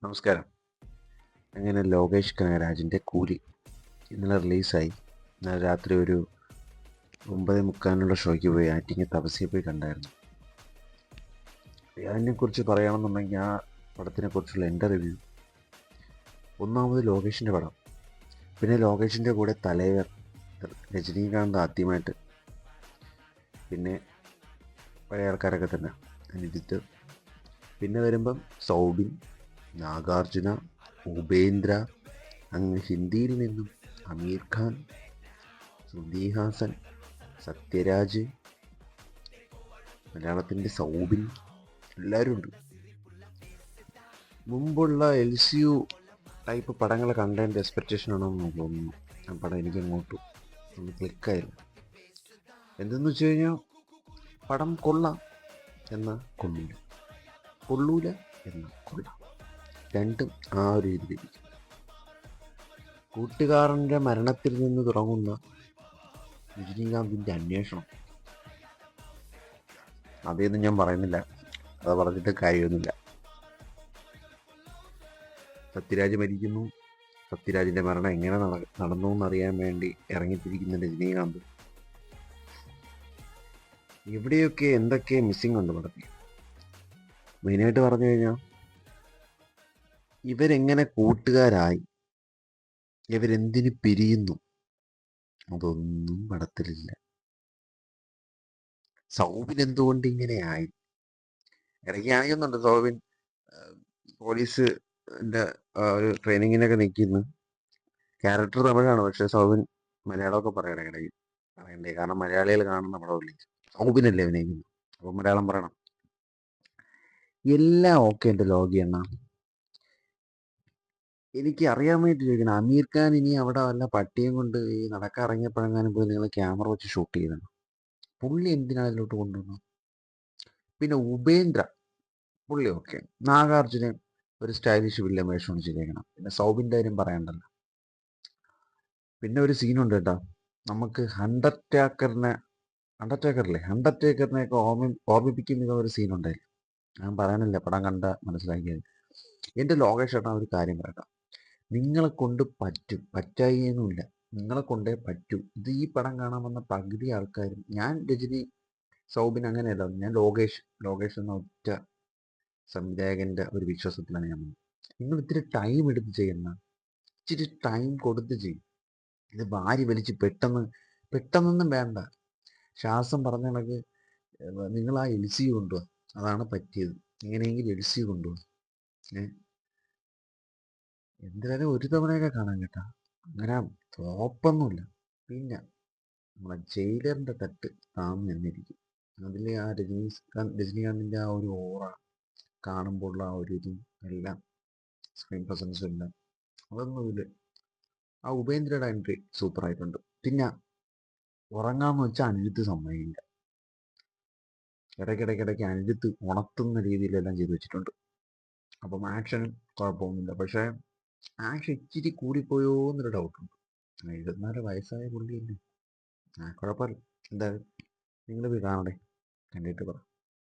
നമസ്കാരം. അങ്ങനെ ലോകേഷ് കനകരാജിൻ്റെ കൂലി ഇന്നലെ റിലീസായി. ഇന്നലെ രാത്രി ഒരു 9:45 ഷോയ്ക്ക് പോയി ആറ്റിങ്ങൽ തപസ്യയിൽ പോയി കണ്ടായിരുന്നു. അതിനെക്കുറിച്ച് പറയുകയാണെന്നുണ്ടെങ്കിൽ ആ പടത്തിനെക്കുറിച്ചുള്ള എൻ്റെ റിവ്യൂ. ഒന്നാമത് ലോകേഷിൻ്റെ പടം, പിന്നെ ലോകേഷിൻ്റെ കൂടെ തലൈവർ രജനീകാന്ത് ആദ്യമായിട്ട്, പിന്നെ പഴയ ആൾക്കാരൊക്കെ തന്നെ അനിരുദ്ധ്, പിന്നെ വരുമ്പം സൗബിൻ, നാഗാർജുന, ഉപേന്ദ്ര, അങ്ങ് ഹിന്ദിയിൽ നിന്നും അമീർ ഖാൻ, ശ്രുതി ഹാസൻ, സത്യരാജ്, മലയാളത്തിൻ്റെ സൗബിൻ, എല്ലാവരും ഉണ്ട്. മുമ്പുള്ള LCU ടൈപ്പ് പടങ്ങൾ കണ്ടതിൻ്റെ എക്സ്പെക്റ്റേഷൻ ആണെന്ന് തോന്നുന്നു. ആ പടം എനിക്ക് അങ്ങോട്ട് ഒന്ന് ക്ലിക്കായില്ല. എന്തെന്ന് വെച്ച് കഴിഞ്ഞാൽ പടം കൊള്ളാം എന്നാൽ കൊള്ളൂല, കൊള്ളൂല എന്നാൽ കൊള്ളാം, രണ്ടും ആ ഒരു രീതിയിലിരിക്കും. കൂട്ടുകാരൻ്റെ മരണത്തിൽ നിന്ന് തുടങ്ങുന്ന രജനീകാന്തിൻ്റെ അന്വേഷണം, അതൊന്നും ഞാൻ പറയുന്നില്ല, അത് പറഞ്ഞിട്ട് കാര്യമൊന്നുമില്ല. സത്യരാജ് മരിക്കുന്നു, സത്യരാജിൻ്റെ മരണം എങ്ങനെ നടന്നു എന്നറിയാൻ വേണ്ടി ഇറങ്ങിത്തിരിക്കുന്ന രജനീകാന്ത്. എവിടെയൊക്കെ എന്തൊക്കെ മിസ്സിങ് ഉണ്ട് പടത്തിൽ. മെയിനായിട്ട് പറഞ്ഞു കഴിഞ്ഞാൽ ഇവരെങ്ങനെ കൂട്ടുകാരായി, ഇവരെന്തിനു പിരിയുന്നു, അതൊന്നും പടത്തിലില്ല. സൗബിൻ എന്തുകൊണ്ട് ഇങ്ങനെയായി? ഇടയ്ക്ക് കാണിക്കുന്നുണ്ട് സൗബിൻ പോലീസിൻ്റെ ഒരു ട്രെയിനിങ്ങിനൊക്കെ നിൽക്കുന്നു. ക്യാരക്ടർ തമിഴാണ്, പക്ഷേ സൗബിൻ മലയാളമൊക്കെ പറയണം ഇടയ്ക്ക്. പറയണ്ടേ, കാരണം മലയാളികൾ കാണുന്ന പടമില്ലേ, സൗബിനല്ലേ അഭിനയിക്കുന്നു, അപ്പോൾ മലയാളം പറയണം. എല്ലാം ഓക്കെ എൻ്റെ ലോകി എണ്ണ. എനിക്ക് അറിയാൻ വേണ്ടി ചോദിക്കണം, അമീർ ഖാൻ ഇനി അവിടെ വല്ല പട്ടിയും കൊണ്ട് ഈ നടക്കിറങ്ങിയപ്പോഴെങ്ങാനും പോയി നിങ്ങൾ ക്യാമറ വെച്ച് ഷൂട്ട് ചെയ്യണം. പുള്ളി എന്തിനാണ് അതിലോട്ട് കൊണ്ടുവന്നു? പിന്നെ ഉപേന്ദ്ര പുള്ളി ഓക്കെ, നാഗാർജുന ഒരു സ്റ്റൈലിഷ് വില്ലൻ വേഷമാണ് ചെയ്തേക്കണം. പിന്നെ സൗബിൻ്റെ കാര്യം പറയണ്ടല്ലോ. പിന്നെ ഒരു സീനുണ്ട് കേട്ടോ, നമുക്ക് അണ്ടർടേക്കറിനെയൊക്കെ ഓർമ്മിപ്പിക്കുന്ന ഒരു സീനുണ്ടായിരുന്നു. ഞാൻ പറയാനില്ല, പടം കണ്ട മനസ്സിലാക്കിയത്. എൻ്റെ ലോകേഷ് ഏട്ടാ ഒരു കാര്യം പറയട്ടോ, നിങ്ങളെ കൊണ്ട് പറ്റും, പറ്റായികയൊന്നുമില്ല, നിങ്ങളെ കൊണ്ടേ പറ്റൂ. ഇത് ഈ പടം കാണാൻ വന്ന പകുതി ആൾക്കാരും, ഞാൻ രജനി സൗബിൻ അങ്ങനെയല്ല, ഞാൻ ലോകേഷ് എന്ന ഒറ്റ സംവിധായകൻ്റെ ഒരു വിശ്വാസത്തിലാണ് ഞാൻ വന്നത്. നിങ്ങൾ ഇത്തിരി ടൈം എടുത്ത് ചെയ്യുന്ന, ഇച്ചിരി ടൈം കൊടുത്ത് ചെയ്യും. ഇത് വാരി വലിച്ച് പെട്ടെന്നൊന്നും വേണ്ട. ശ്വാസം പറഞ്ഞ കണക്ക് നിങ്ങൾ ആ LC കൊണ്ടുപോവാ, അതാണ് പറ്റിയത്. എങ്ങനെയെങ്കിലും LC കൊണ്ടുപോവാ. എന്തായാലും ഒരു തവണയൊക്കെ കാണാൻ കേട്ടാ, അങ്ങനെ തോപ്പൊന്നുമില്ല. പിന്നെ നമ്മളെ ജയിലറിൻ്റെ തട്ട് താന്ന് നിന്നിരിക്കും. അതിൽ ആ രജനീകാന്തിൻ്റെ ആ ഒരു ഓറ കാണുമ്പോഴുള്ള ആ ഒരു ഇതും എല്ലാം, സ്ക്രീൻ പ്രസൻസും എല്ലാം, അതൊന്നും ഇതിൽ. ആ ഉപേന്ദ്രയുടെ എൻട്രി സൂപ്പറായിട്ടുണ്ട്. പിന്നെ ഉറങ്ങാമെന്ന് വെച്ചാൽ അനിരുദ്ധ് സമ്മതിക്കില്ല. ഇടയ്ക്കിടയ്ക്ക് അനിരുദ്ധ് ഉണർത്തുന്ന രീതിയിലെല്ലാം ചെയ്തു വെച്ചിട്ടുണ്ട്. അപ്പം ആക്ഷൻ കുഴപ്പമൊന്നുമില്ല, പക്ഷേ ആക്ഷൻ ഇച്ചിരി കൂടിപ്പോയോ എന്നൊരു ഡൗട്ടുണ്ട്. 74 വയസ്സായ പുള്ളിയല്ലേ. കുഴപ്പമില്ല. എന്തായാലും നിങ്ങൾ പോയി കാണണ്ടേ, കണ്ടിട്ട് പറ.